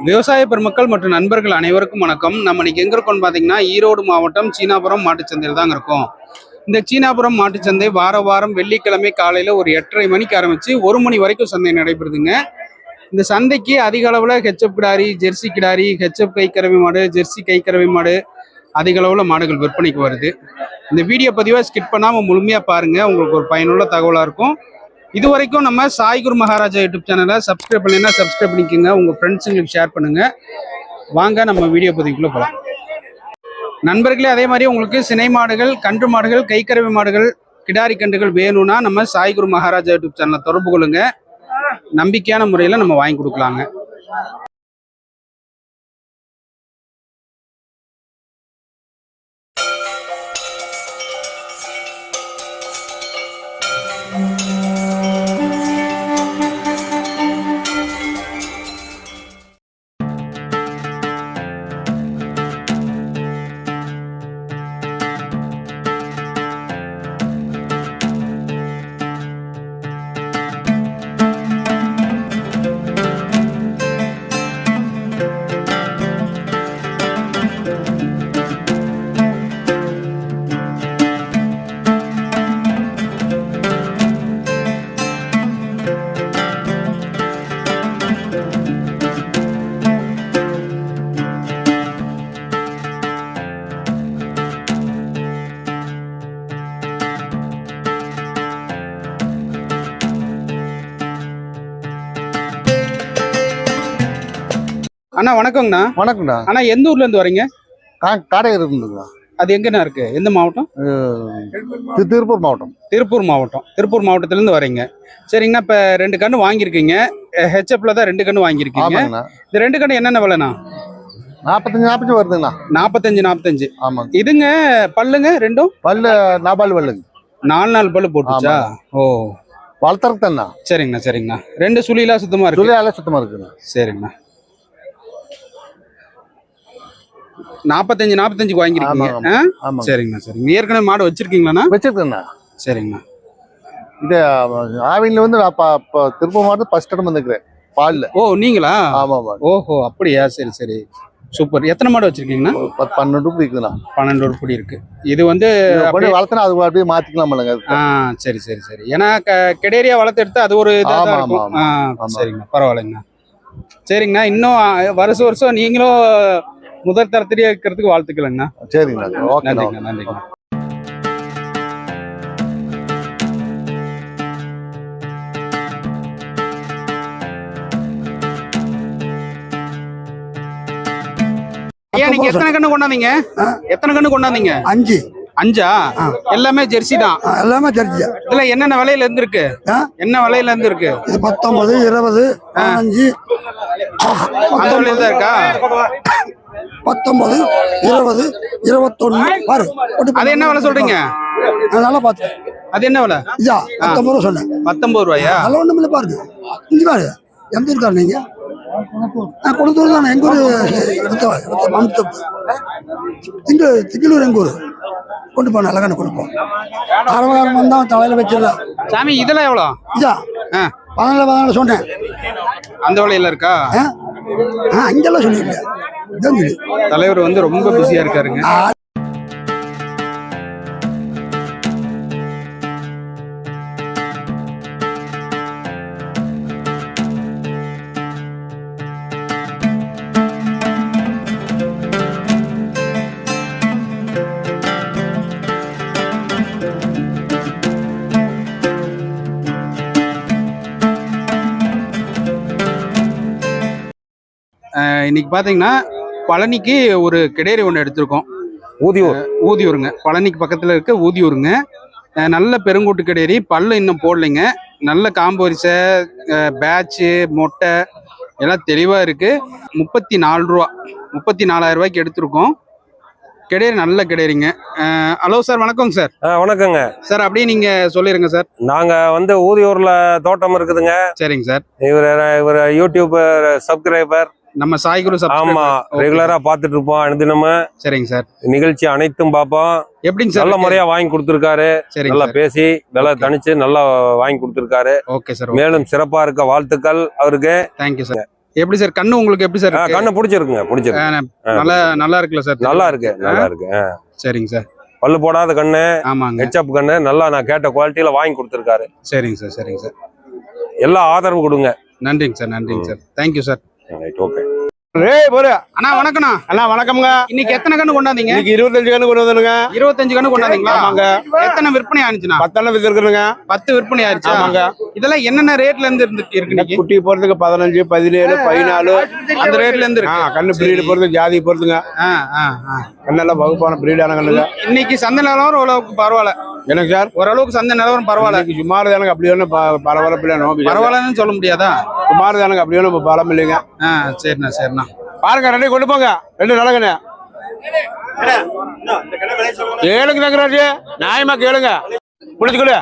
விவசாய பெருமக்கள் மற்றும் நண்பர்கள் அனைவருக்கும் வணக்கம். நம்ம இன்னைக்கு எங்க இருக்கோம்னு பாத்தீங்கன்னா ஈரோடு மாவட்டம் சீனாபுரம் மாட்டுச்சந்தையில் தாங்க இருக்கோம். இந்த சீனாபுரம் மாட்டுச்சந்தை வாரம் வெள்ளிக்கிழமை காலையில ஒரு 8:30 மணிக்கு ஆரம்பிச்சு 1 மணி வரைக்கும் சந்தை நடைபெறுதுங்க. இந்த சந்தைக்கு அதிக அளவுல ஹெச்எப் கிடாரி, ஜெர்சி கிடாரி, ஹெச்எப் கைக்கறவை மாடு, ஜெர்சி கைக்கறவை மாடு அதிக அளவுல மாடுகள் விற்பனைக்கு வருது. இந்த வீடியோ பதிவை ஸ்கிப் பண்ணாம முழுமையா பாருங்க, உங்களுக்கு ஒரு பயனுள்ள தகவலா இருக்கும். இது வரைக்கும் நம்ம சாய் குரு மகாராஜா யூடியூப் சேனலை சப்ஸ்கிரைப் பண்ணீங்கன்னா சப்ஸ்கிரைப் பண்ணிக்கோங்க, உங்க ஃப்ரெண்ட்ஸுங்களுக்கு ஷேர் பண்ணுங்க. வாங்க நம்ம வீடியோ பதிவுக்குள்ள போகலாம். நண்பர்களே, அதே மாதிரி உங்களுக்கு சினை மாடுகள், கன்று மாடுகள், கைக்கறவை மாடுகள், கிடாரி கன்றுகள் வேணும்னா நம்ம சாய் குரு மகாராஜா யூடியூப் சேனலை தொடர்பு கொள்ளுங்க. நம்பிக்கையான முறையில் நம்ம வாங்கி கொடுக்கலாங்க. அண்ணா வணக்கங்கண்ணா. வணக்கம்ண்ணா. அண்ணா எந்த ஊர்ல இருந்து வரீங்க? காரையூர் இருக்குங்களா? அது எங்கண்ணா இருக்கு? எந்த மாவட்டம்? திருப்பூர் மாவட்டம். திருப்பூர் மாவட்டத்துல இருந்து வரீங்க. சரிங்கண்ணா, இப்ப 2 கன்று வாங்கியிருக்கீங்க. ஹெச்எப்ல தான் 2 கன்று வாங்கியிருக்கீங்க. இந்த 2 கன்று என்னென்ன விலைண்ணா? 45 வருதுங்கண்ணா. 45. ஆமாங்க. இதுங்க பல்லுங்க ரெண்டும்? பல்லு 4 பல்லுங்க. 4 பல்லு போட்டுச்சா? ஓ, வளர்த்துறதுக்கு தானே. சரிங்கண்ணா. 2 சுழியெல்லாம் சுத்தமா இருக்கு? சுழியெல்லாம் சுத்தமா இருக்குண்ணா. சரிங்கண்ணா. 45 வாங்கிருக்கீங்க. சரிங்கண்ணா. ஏற்கனவே மாடு வச்சிருக்கீங்களா? வச்சிருக்கேண்ணா. சரிங்கண்ணா. இது ஆவின்ல வந்து திருப்பூர் மாவட்டம் ஃபர்ஸ்ட் டைம் வந்துக்கிறேன் பால்ல. ஓ, நீங்களா? ஆமா. ஓஹோ, அப்படியா? சரி. சூப்பர். எத்தனை மாடு வச்சிருக்கீங்கண்ணா? 12 உருப்படி இருக்குண்ணா. 12 உருப்படி இருக்கு. இது வந்து வளர்த்தனா அது அப்படியே மாத்திக்கலாம். சரி. ஏன்னா கெடேரியா வளர்த்து எடுத்து அது ஒரு இதாக இருக்கும். சரிங்கண்ணா, பரவாயில்லைங்கண்ணா. சரிங்கண்ணா, இன்னும் வருஷம் நீங்களும் முதல் தரத்திலேயே இருக்கிறதுக்கு வாழ்த்துக்கலங்கண்ணா. சரிங்கண்ணா. நன்றிங்கண்ணா. நீங்க எத்தனை கண்ணு கொண்டாந்தீங்க? 5. எல்லாமே ஜெர்சி தான்? எல்லாமே ஜெர்சி. இதுல என்னென்ன விலையில இருந்து இருக்கு? என்ன விலையில இருந்து இருக்கு? 19, 20, 15 அந்த விலையில தான் இருக்கா? 19, 20, 21 பாரு. அது என்ன விலை சொல்றீங்க? நல்லா பாத்து. அது என்ன விலை? 19 ரூபா சொன்னேன். 19 ரூபாயா? அதெல்லாம் ஒண்ணும் இல்லை பாருங்க. இங்க பாரு, எந்த ஊருக்காரு நீங்க? கொடுத்தூர் தானே. எங்க ஊரு இங்க திங்களூர். எங்க ஊரு கொண்டு போன அழகான கொடுப்போம். அரவகாரம் வந்தா தலையில வச்சிடலாம். சாமி, இதெல்லாம் எவ்வளோ? 14 சொன்னேன். அந்த விலையில இருக்கா? அங்கெல்லாம் சொன்னீங்க. தலைவர் வந்து ரொம்ப பிஸியா இருக்காருங்க. இன்னைக்கு பாத்தீங்கன்னா பழனிக்கு ஒரு கிடேரி ஒன்று எடுத்திருக்கோம். ஊதியூருங்க. பழனிக்கு பக்கத்துல இருக்க ஊதியூருங்க. நல்ல பெருங்கூட்டு கிடேரி. பல்லு இன்னும் போடலைங்க. நல்ல காம்பரிசை, பேட்சு, மொட்டை எல்லாம் தெளிவா இருக்கு. 34 ரூபா, 34,000 ரூபாய்க்கு எடுத்திருக்கோம். கிடேரி நல்ல கிடேரிங்க. ஹலோ சார், வணக்கம் சார். வணக்கங்க சார். அப்படியே நீங்க சொல்லிருங்க சார். நாங்க வந்து ஊதியூர்ல தோட்டம் இருக்குதுங்க. சரிங்க சார். இவர் யூடியூப் சப்ஸ்கிரைபர். நம்ம சாய் குரு. ஆமா, ரெகுலரா பாத்துட்டு இருப்போம் அனுதினமும். சரிங்க சார். நிகழ்ச்சி அனைத்தும் பார்ப்போம். எப்படிங்க சார்? நல்ல முறையா வாங்கி கொடுத்துருக்காரு. நல்லா பேசி விலை தனிச்சு நல்லா வாங்கி கொடுத்துருக்காரு. Okay sir. மேலும் சிறப்பா இருக்க வாழ்த்துக்கள் அவருக்கு. Thank you sir. எப்படி சார் கண்ணு உங்களுக்கு எப்படி சார் இருக்கு? கண்ணு பிடிச்சிருக்குங்க, பிடிச்சிருக்கு. நல்லா நல்லா இருக்குல்ல சார்? நல்லா இருக்கு, நல்லா இருக்கு. சரிங்க சார். பல்லு போடாத கண்ணு, ஆமாங்க, ஹெச்எப் கண்ணு, நல்லா நான் கேட்ட குவாலிட்டியில வாங்கி கொடுத்துருக்காரு. சரிங்க சார், சரிங்க சார். எல்லா ஆதரவு கொடுங்க. நன்றிங்க சார், நன்றிங்க sir. Thank you sir. Right, okay. அண்ணா வணக்கம்ண்ணா. அண்ணா வணக்கம்ங்க. இன்னைக்கு எத்தனை கண்ணு கொண்டாந்தீங்க? இன்னைக்கு 25 கண்ணு கொண்டு வந்தனுங்க. 25 கண்ணு கொண்டாந்தீங்களா? ஆமாங்க. எத்தனை விற்பனை ஆனிச்சுண்ணா? 10 கண்ணு வித்துருக்குங்க. 10 விற்பனை ஆயிடுச்சா? ஆமாங்க. இதெல்லாம் என்னென்ன ரேட்ல இருந்து இருக்கு இன்னைக்கு? குட்டி போறதுக்கு 15, 17, 14 அந்த ரேட்ல இருந்து இருக்கு. கண்ணு பிரீடு போறது, ஜாதி போறதுங்க. கண்ணெல்லாம் வகுப்பான பிரீடான கண்ணுங்க. இன்னைக்கு சந்தை நிலவரம் ஓரளவுக்கு பரவாயில்ல. எனக்கு சார் ஓரளவுக்கு சந்தை நிலவரம் பரவாயில்ல. சுமார் தானங்க, அப்படி ஒன்றும் பரவாயில்ல நோக்கி பரவாயில்லன்னு சொல்ல முடியாதா? சுமார் தானங்க, அப்படி ஒன்றும் பலம் இல்லைங்க. சரிண்ணா, சரிண்ணா. பாருங்க, 2 கொண்டு போங்க. 2 நல்லகண்ணு. கேளுங்க தங்கராஜ், நியாயமா கேளுங்க. குடிச்சுக்கொடு.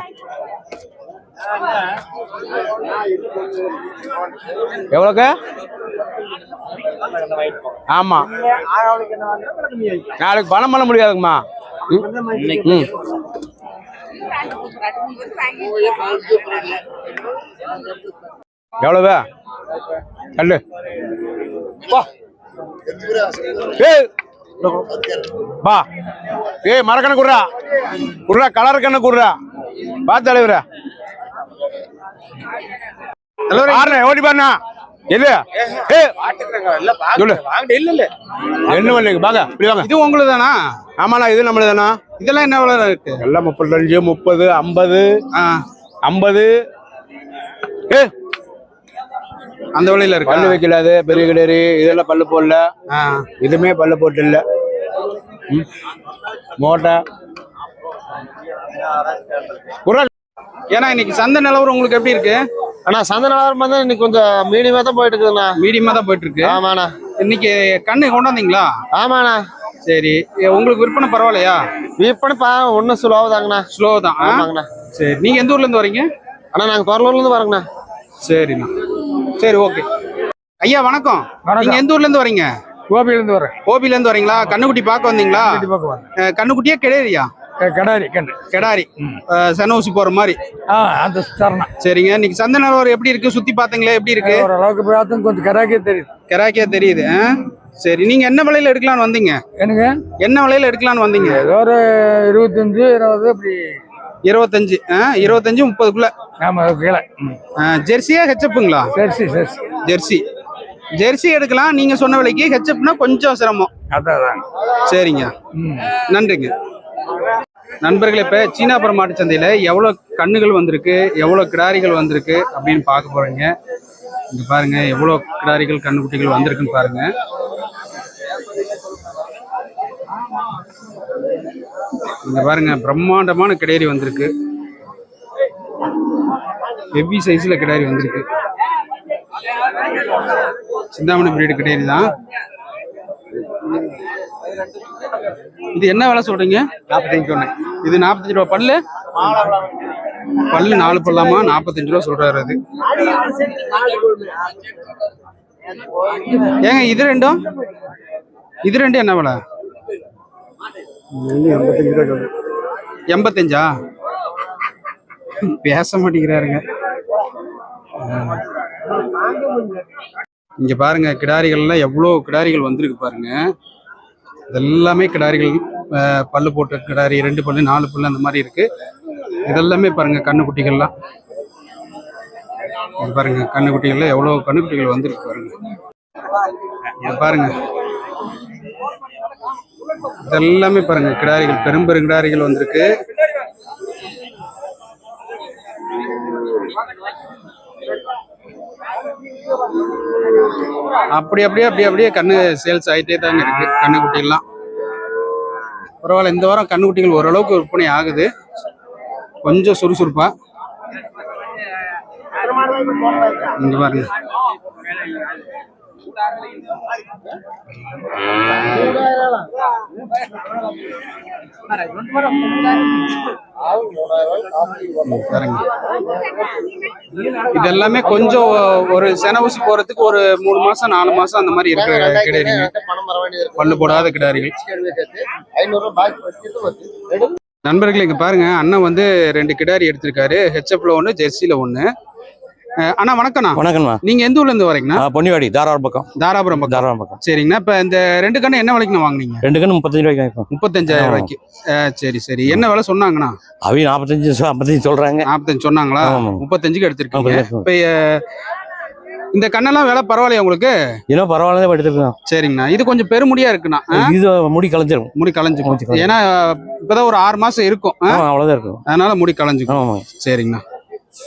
எவ்வளோக்கு? ஆமா, நாளைக்கு பணம் பண்ண முடியாதுங்கம்மா. எவ்வளவு கல்லு? பா மரக்கண்ண குடுறா, குடுறா, கலர் கண்ண குடுறா. பா தலைவர ஓடி பாருண்ணா. எது சொல்லு. என்ன பண்ணீங்க? பாங்க, இப்படி வாங்க. இது உங்களுக்கு தானா? ஆமாண்ணா, இது நம்மளது தானா? இதெல்லாம் என்ன விலை இருக்கு? எல்லாம் 35, 30, 50, 50. அந்த விலையில இருக்கு. பல்லு வைக்கலாது, பெரிய கிடேரி இதெல்லாம் பல்லு போடல. இதுமே பல்லு போட்டு இல்ல. மோட்டை ஏன்னா இன்னைக்கு சந்தை நிலவரம் உங்களுக்கு எப்படி இருக்கு? ஆனா சந்தை நிலவரம் வந்து இன்னைக்கு கொஞ்சம் மீடியமா தான் போயிட்டு இருக்குதுண்ணா. மீடியமா தான் போயிட்டு இருக்கு. ஆமாண்ணா. இன்னைக்கு கண்ணு கொண்டாந்தீங்களா? ஆமாண்ணா. சரி, உங்களுக்கு விற்பனை பரவாயில்லையா? விற்பனை ஒன்னும் ஸ்லோவாதாங்கண்ணா. ஸ்லோ தான். ஆமாங்கண்ணா. சரி, நீங்க எந்த ஊர்ல இருந்து வரீங்க? ஆனா நாங்க கொரலூர்ல இருந்து வரோங்கண்ணா. சரிண்ணா, சரி, ஓகே. ஐயா வணக்கம். நீங்க எந்த ஊர்ல இருந்து வரீங்க? கோபில இருந்து வரேன். கோபில இருந்து வரீங்களா? கண்ணுக்குட்டி பார்க்க வந்தீங்களா? கண்ணுக்குட்டியா கிடாரியா? கடாரி கண்டு. கிடாரி சன ஊசி போற மாதிரி. அந்த தரணம். சரிங்க, இன்னைக்கு சந்தை நிலவரம் எப்படி இருக்கு? சுத்தி பாத்தீங்களா? எப்படி இருக்கு? ஓரளவுக்கு பார்த்தா கொஞ்சம் கராக்கியே தெரியுது. கராக்கியா தெரியுது. சரி, நீங்க என்ன விலையில எடுக்கலாம்னு வந்தீங்க? எனக்கு என்ன விலையில எடுக்கலாம்னு வந்தீங்க? ஏதோ ஒரு 25, 20 அப்படி. 25, 25, 30க்குள்ள. ஆமா, கீழே. ஜெர்சியா ஹெச்எப்புங்களா? ஜெர்சி. ஜெர்சி. ஜெர்சி எடுக்கலாம் நீங்க சொன்ன விலைக்கு. ஹெச்எப்னா கொஞ்சம் சிரமம். அதான். சரிங்க, நன்றிங்க. நண்பர்களே, இப்ப சீனாபுரம் மாட்டு சந்தையில எவ்வளவு கண்ணுகள் வந்திருக்கு, எவ்வளவு கிடாரிகள் வந்திருக்கு அப்படின்னு பார்க்க போறீங்க. இங்க பாருங்க, எவ்வளவு கிடாரிகள் கண்ணுக்குட்டிகள் வந்திருக்குன்னு பாருங்க. இங்க பாருங்க, பிரம்மாண்டமான கிடாரி வந்திருக்கு. ஹெவி சைஸ்ல கிடாரி வந்திருக்கு. சிந்தாமணி பிரீடு கிடாரி தான். இது என்ன விலை சொல்றீங்க? 45 சொன்னேன். இது 45 ரூபா. பல்லு 4 பல்லாமா? 45 ரூபா சொல்றாரு. அது ஏங்க இது ரெண்டும் என்ன விலை? 85. பேச மாட்டேங்கிறாருங்க. இங்க பாருங்க, கிடாரிகள்லாம் எவ்வளவு கிடாரிகள் வந்திருக்கு பாருங்க. இதெல்லாமே கிடாரிகள், பல்லு போட்ட கிடாரி, 2 பல்லு, 4 பல்லு அந்த மாதிரி இருக்கு. இதெல்லாமே பாருங்க கண்ணுக்குட்டிகள்லாம். பாருங்க, கண்ணுக்குட்டிகள்ல எவ்வளவு கண்ணுக்குட்டிகள் வந்திருக்கு பாருங்க. இது பாருங்க, இதெல்லாமே பாருங்க கிடாரிகள், பெரும்பெரும் கிடாரிகள் வந்திருக்கு. அப்படியே கண்ணு சேல்ஸ் ஆகிட்டே தாங்க இருக்கு. கண்ணுக்குட்டி எல்லாம் பரவாயில்ல. இந்த வாரம் கண்ணுக்குட்டிகள் ஓரளவுக்கு விற்பனை ஆகுது, கொஞ்சம் சுறுசுறுப்பா. இங்க பாருங்க, இதெல்லாமே கொஞ்சம் ஒரு சென ஊசி போறதுக்கு ஒரு 3 மாசம் 4 மாசம் அந்த மாதிரி இருக்கிற கிடாரிங்க, பல்லு போடாத கிடாரிகள். நண்பர்களே, இங்க பாருங்க, அண்ணன் வந்து 2 கிடாரி எடுத்திருக்காரு. ஹெச்எப்ல 1, ஜெர்சில 1. அண்ணா வணக்கம்ண்ணா. வணக்கம்மா. நீங்க எந்த ஊர்ல இருந்து வரீங்கண்ணா? பொன்னிவாடி தாராபுரம் பக்கம். தாராபுரம் பக்கம். தாராபுரம் பக்கம். சரிங்கண்ணா. இப்ப இந்த 2 கண்ணு என்ன விலைக்குண்ணா வாங்குனீங்க? 2 கண்ணு 35 ரூபாய்க்கு வாங்கிப்போம். 35,000 ரூபாய்க்கு. சரி சரி. என்ன விலை சொன்னாங்கண்ணா? அவங்க 45 55 சொல்றாங்க. 45 சொன்னாங்களா? ஆமா. 35க்கு எடுத்திருக்கீங்க. 35. இப்ப இந்த கண்ணெல்லாம் விலை பரவாயில்லையா உங்களுக்கு? ஏன்னா பரவாயில்ல எடுத்துருக்கோம். சரிங்கண்ணா. இது கொஞ்சம் பெருமுடியா இருக்குண்ணா. இது முடி கலைஞ்சிரும். முடி கலைஞ்சுக்கும். ஏன்னா இப்பதான் ஒரு 6 மாசம் இருக்கும். அவ்வளவுதான் இருக்கும். அதனால முடி கலைஞ்சுக்கும். ஆமா. சரிங்கண்ணா.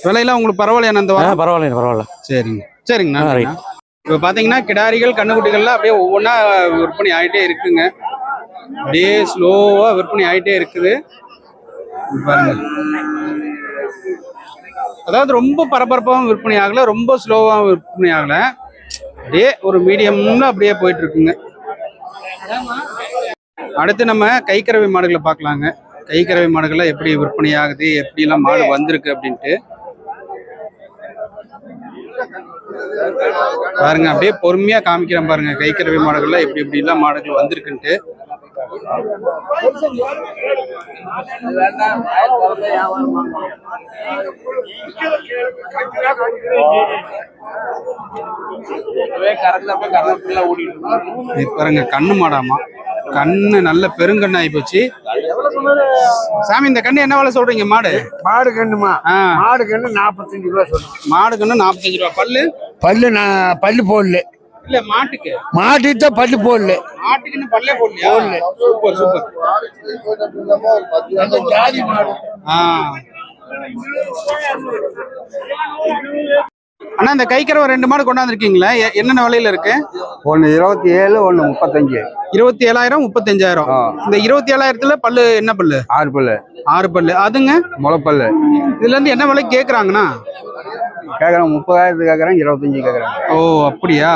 விலையெல்லாம் உங்களுக்கு பரவாயில்லையா இந்த வாரம்? பரவாயில்ல. சரிங்க சரிங்கண்ணா. ரைட். இப்போ பாத்தீங்கன்னா கிடாரிகள் கண்ணுக்குட்டிகள்லாம் அப்படியே ஒவ்வொன்றா விற்பனை ஆகிட்டே இருக்குங்க. அப்படியே ஸ்லோவா விற்பனை ஆகிட்டே இருக்குது பாருங்க. அதாவது ரொம்ப பரபரப்பாகவும் விற்பனை ஆகல, ரொம்ப ஸ்லோவாகவும் விற்பனை ஆகல, அப்படியே ஒரு மீடியம்ல அப்படியே போயிட்டு இருக்குங்க. அடுத்து நம்ம கைக்கறவை மாடுகளை பார்க்கலாங்க. கைக்கறவை மாடுகளை எப்படி விற்பனை ஆகுது, எப்படிலாம் மாடு வந்திருக்கு அப்படின்ட்டு பாருங்க. அப்படியே பொறுமையா காமிக்கிறேன் பாருங்க. கைக்கறவை மாடுகள்ல எப்படி எப்படிலாம் மாடுகள் வந்திருக்குன்ட்டு. பாருங்க கண்ணு மாடாமா, கண்ணு நல்ல பெருங்கண்ணு ஆகி போச்சு. சாமி இந்த கண்ணு என்ன வேலை சொல்றீங்க? மாடு கண்ணுமா? மாடு கண்ணு 45 ரூபா சொல்லுங்க. மாடு கண்ணு 45 ரூபா. பல்லு போடல. இல்ல மாட்டுக்கு தான் பல்லு போடல. மாட்டுக்குன்னு பல்லே போடலையா? Super super. அண்ணா இந்த கைக்கறவை 2 மாடு கொண்டாந்துருக்கீங்களா? என்னென்ன விலையில இருக்கு? ஒன்னு 27, ஒன்னு 35. 27,000 35,000. இந்த 27,000த்துல பல்லு என்ன பல்லு? 6 பல்லு. 6 பல்லு. அதுங்க முளைப்பல்லு. இதுல இருந்து என்ன விலை கேக்குறாங்கண்ணா? கேக்குறேன் 30,000 கேக்குறேன், 25 கேக்குறேன். ஓ அப்படியா?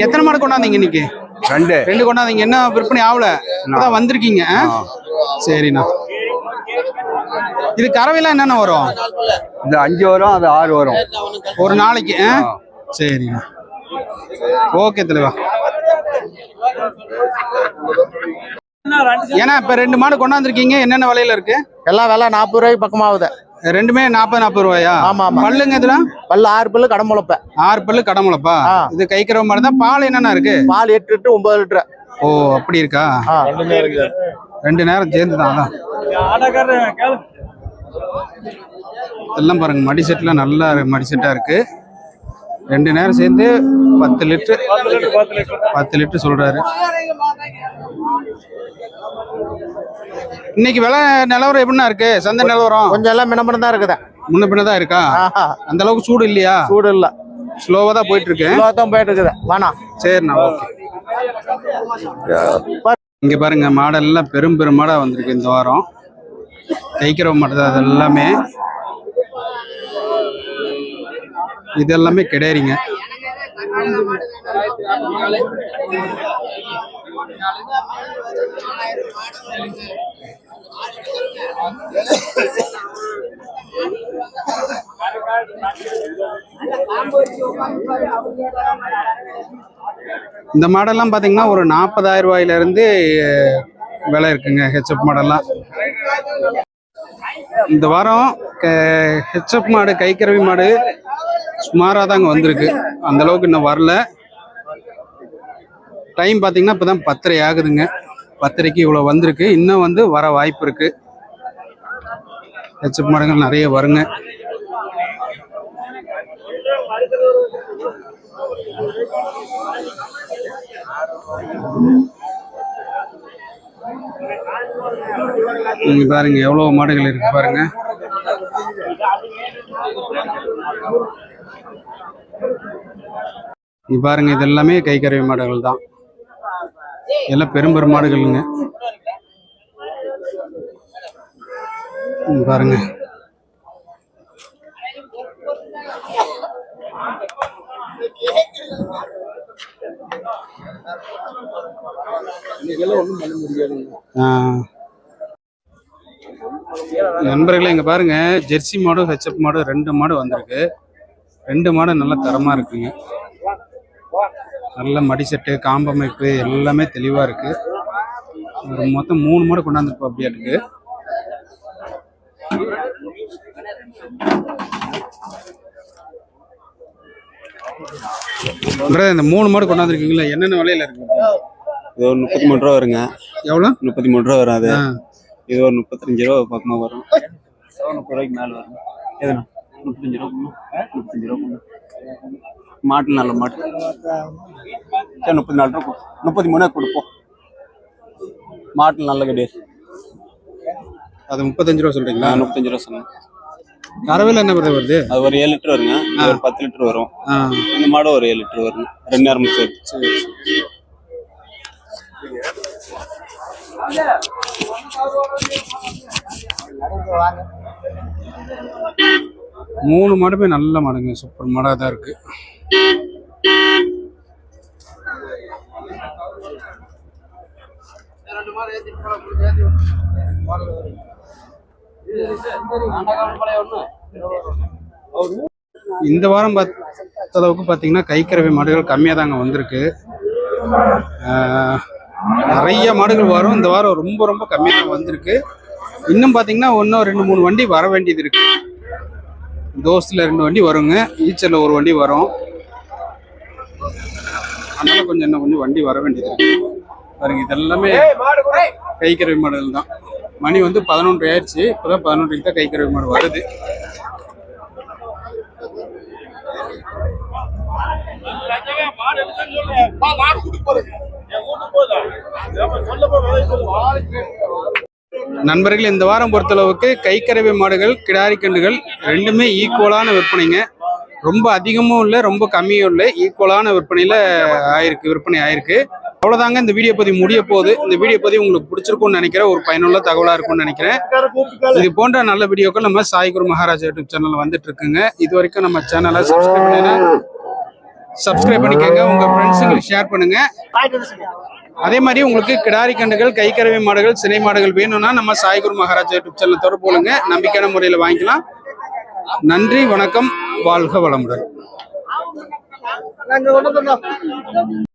எத்தனை மாடு கொண்டாந்தீங்க இன்னைக்கு? 2 கொண்டாந்தீங்க. என்ன விற்பனை ஆகல? அதான் வந்திருக்கீங்க. சரிண்ணா. இது கறவைலாம் என்னென்ன வரும்? இது 5 வரும், அது 6 வரும் ஒரு நாளைக்கு. சரிண்ணா. ஓகே தலைவா. ஏன்னா இப்ப 2 மாடு கொண்டாந்துருக்கீங்க. என்னென்ன விலையில இருக்கு? எல்லாம் விலை 40 ரூபாய்க்கு பக்கமாகுது. ரெண்டுமே 40 ரூபாயா? ஆமா ஆமா. பல்லுங்க இதுல? பல்லு 6 பல்லு கடமுளப்ப. 6 பல்லு கடமுளப்பா. இது கைக்கறவை மாடு தான். பால் என்னென்ன இருக்கு? பால் 8 லிட்டர் 9 லிட்டர். ஓ அப்படி இருக்கா? 2 நேரம் சேர்ந்துதான். எல்லாம் பாருங்க மடி செட்ல நல்ல மடி செட்டா இருக்கு. 2 நேரம் சேர்ந்து 10 லிட்டர் 10 லிட்டர் சொல்றாரு. இன்னைக்கு விலை நிலவரம் எப்படின்னா இருக்கு? சந்தை நிலவரம் கொஞ்சம் எல்லாம் மினம்பரம் தான் இருக்குது. முன்ன பின்னதான் இருக்கா? அந்த அளவுக்கு சூடு இல்லையா? சூடு இல்ல, ஸ்லோவா தான் போயிட்டு இருக்கு. ஸ்லோவா தான் போயிட்டு இருக்குது. வேணாம். சரிண்ணா. ஓகே. இங்க பாருங்க மாடெல்லாம் பெரும் மாடா வந்திருக்கு இந்த வாரம். கைக்கறவை மாடு தான் அது எல்லாமே. இது எல்லாமே கிடையாதுங்க. இந்த மாடெல்லாம் பாத்தீங்கன்னா ஒரு 40,000 ரூபாயில இருந்து விலை இருக்குங்க. ஹெச்எப் மாடெல்லாம் இந்த வாரம் ஹெச்எப் மாடு கைக்கறவை மாடு சுமாராக தாங்க வந்திருக்கு. அந்த அளவுக்கு இன்னும் வரல. டைம் பார்த்தீங்கன்னா இப்போதான் 10:30 ஆகுதுங்க. 10:30க்கு இவ்வளோ வந்திருக்கு. இன்னும் வந்து வர வாய்ப்பு இருக்கு. ஹெச்எப் மாடுகள் நிறைய வருங்க. நீங்க பாருங்க எவ்வளவு மாடுகள் இருக்கு பாருங்க. பாருங்க இது எல்லாமே கைக்கறவை மாடுகள் தான். எல்லாம் பெரும் மாடுகள்ங்க. பாருங்க நண்பர்களே இங்க பாருங்க ஜெர்சி மாடு ஹெச்எப் மாடு 2 மாடு வந்திருக்கு. 2 மாடு நல்ல தரமா இருக்குங்க. நல்ல மடி செட்டு காம்பமைப்பு எல்லாமே தெளிவா இருக்கு. மொத்தம் 3 மாடு கொண்டாந்துருப்போம் அப்படியே இருக்கு. இந்த 3 மாடு கொண்டாந்துருக்கீங்களா, என்னென்ன விலையில இருக்கு? இது ஒரு 33 ரூபா வருங்க. எவ்வளோ? 33 ரூபா வரும். அது ஆ. இது ஒரு 35 ரூபா பக்கமா வரும். 30 ரூபாய்க்கு மேல வரும். எதுனா 35 ரூபா 35 ரூபா. மாட்டு நல்ல மாட்டு. சரி 34 ரூபா 33 கொடுப்போம். மாட்டு நல்ல கிடையாது. அது 35 ரூபா சொல்றீங்களா? 35 ரூபா சொன்னேன். கறவையில் என்ன விலை வருது? அது ஒரு 7 லிட்டர் வருங்க. இது ஒரு 10 லிட்டர் வரும். ஆ. இந்த மாடு ஒரு 7 லிட்டர் வருங்க. 2 நேரமும் சேர்த்து. மூணு மாடுமே நல்ல மாடுங்க, சூப்பர் மாடா தான் இருக்கு. இந்த வாரம் அளவுக்கு பார்த்தீங்கன்னா கைக்கறவை மாடுகள் கம்மியாக தாங்க வந்திருக்கு. நிறைய மாடுகள் வரும். இந்த வாரம் ரொம்ப ரொம்ப கம்மியாக தான் வந்திருக்கு. இன்னும் பார்த்தீங்கன்னா இன்னும் 2-3 வண்டி வர வேண்டியது இருக்கு. தோஸ்தில் 2 வண்டி வருங்க, ஈச்சரில் 1 வண்டி வரும். அதனால இன்னும் கொஞ்சம் வண்டி வர வேண்டியது இருக்கு. பாருங்க, இதெல்லாமே கைக்கறவை மாடுகள் தான். மணி 11 ஆயிடுச்சு. இப்போதான் 11க்கு தான் கைக்கறவை மாடு வருது. நண்பர்கள், இந்த வாரம் பொறுத்தளவுக்கு கைக்கறவை மாடுகள், கிடாரி கண்டுகள் ரெண்டுமே ஈக்குவலான விற்பனைங்க. ரொம்ப அதிகமும் இல்லை, ரொம்ப கம்மியும் இல்லை, ஈக்குவலான விற்பனை ஆயிருக்கு. அவ்வளவுதாங்க, இந்த வீடியோ பதிவு முடிய போகுது. இந்த வீடியோ பதிவு உங்களுக்கு பிடிச்சிருக்கும்னு நினைக்கிறேன். ஒரு பயனுள்ள தகவலா இருக்கும்னு நினைக்கிறேன். இது போன்ற நல்ல வீடியோக்கள் நம்ம சாய் குரு மகாராஜா யூடியூப் சேனல்ல வந்துட்டு இருக்குங்க. இது வரைக்கும் நம்ம சேனலை சப்ஸ்கிரைப் பண்ணிக்கோங்க. உங்க ஃப்ரெண்ட்ஸுங்களுக்கு ஷேர் பண்ணுங்க. அதே மாதிரி உங்களுக்கு கிடாரி கண்டுகள், கைக்கறவை மாடுகள், சினை மாடுகள் வேணும்னா நம்ம சாய் குரு மகாராஜா யூடியூப் சேனல் தொடர்பு கொள்ளுங்க. நம்பிக்கையான முறையில் வாங்கிக்கலாம். நன்றி, வணக்கம், வாழ்க வளமுடன்.